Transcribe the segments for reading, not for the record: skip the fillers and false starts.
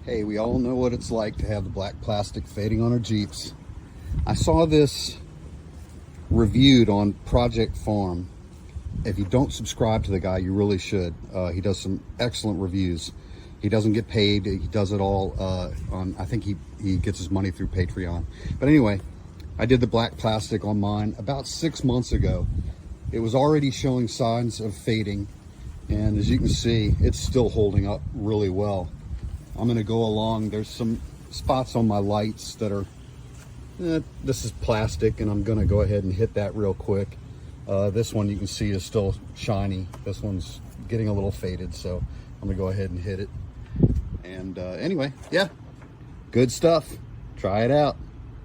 Hey, we all know what it's like to have the black plastic fading on our Jeeps. I saw this reviewed on Project Farm. If you don't subscribe to the guy, you really should. He does some excellent reviews. He doesn't get paid. He does it all on, I think he gets his money through Patreon. But anyway, I did the black plastic on mine about 6 months ago. It was already showing signs of fading. And as you can see, it's still holding up really well. I'm gonna go along. There's some spots on my lights that are, this is plastic, and I'm gonna go ahead and hit that real quick. This one you can see is still shiny. This one's getting a little faded, so I'm gonna go ahead and hit it. And anyway, yeah, good stuff. Try it out.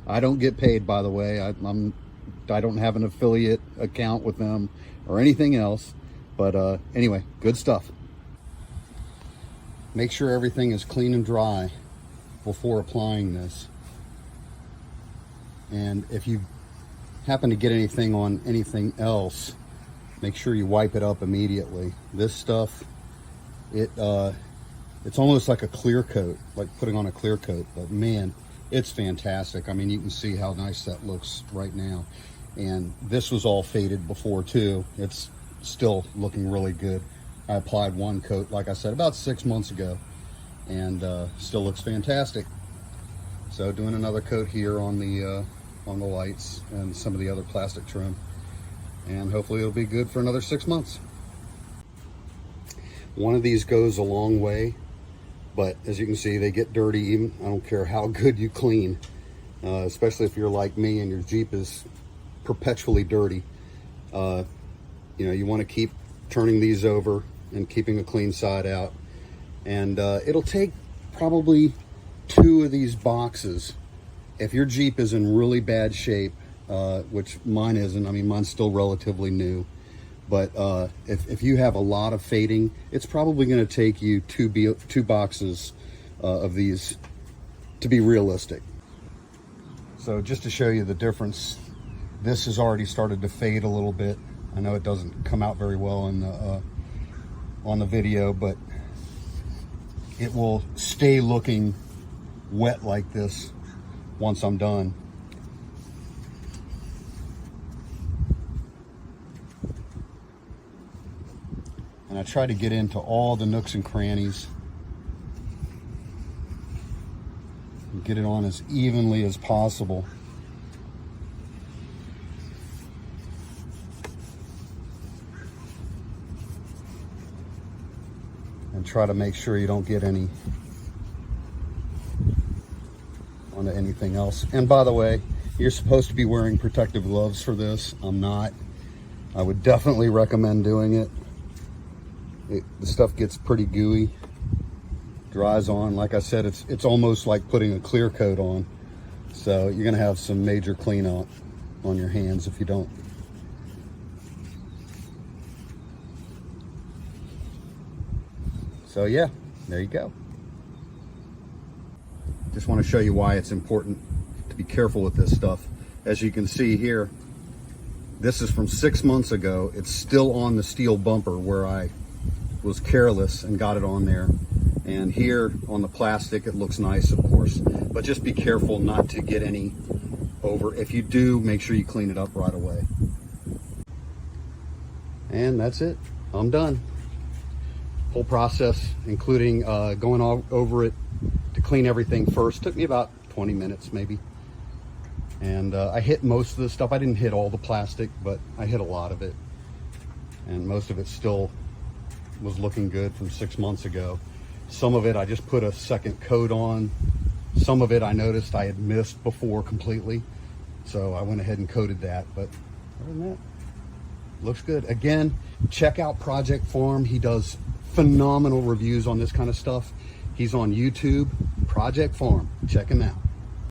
I don't get paid, by the way. I don't have an affiliate account with them or anything else, but anyway, good stuff. Make sure everything is clean and dry before applying this. And if you happen to get anything on anything else, make sure you wipe it up immediately. This stuff, it's almost like a clear coat, like putting on a clear coat, but man, it's fantastic. I mean, you can see how nice that looks right now. And this was all faded before too. It's still looking really good. I applied one coat, like I said, about 6 months ago, and still looks fantastic. So doing another coat here on the lights and some of the other plastic trim, and hopefully it'll be good for another 6 months. One of these goes a long way, but as you can see, they get dirty even. I don't care how good you clean, especially if you're like me and your Jeep is perpetually dirty. You know, you want to keep turning these over and keeping a clean side out. And it'll take probably 2 of these boxes. If your Jeep is in really bad shape, which mine isn't, I mean, mine's still relatively new, but if you have a lot of fading, it's probably going to take you 2 boxes of these to be realistic. So just to show you the difference, this has already started to fade a little bit. I know it doesn't come out very well in the on the video, but it will stay looking wet like this once I'm done. And I try to get into all the nooks and crannies and get it on as evenly as possible. And try to make sure you don't get any onto anything else. And by the way, you're supposed to be wearing protective gloves for this. I'm not. I would definitely recommend doing it. The stuff gets pretty gooey, dries on. Like I said, it's almost like putting a clear coat on. So you're gonna have some major cleanup on your hands if you don't. So yeah, there you go. Just want to show you why it's important to be careful with this stuff. As you can see here, this is from 6 months ago. It's still on the steel bumper where I was careless and got it on there. And here on the plastic, it looks nice, of course, but just be careful not to get any over. If you do, make sure you clean it up right away. And that's it, I'm done. Whole process, including going all over it to clean everything first, took me about 20 minutes maybe. And I hit most of the stuff. I didn't hit all the plastic, but I hit a lot of it. And most of it still was looking good from 6 months ago. Some of it I just put a second coat on. Some of it I noticed I had missed before completely. So I went ahead and coated that, but other than that, looks good. Again, check out Project Farm. He does phenomenal reviews on this kind of stuff. He's on YouTube, Project Farm. Check him out.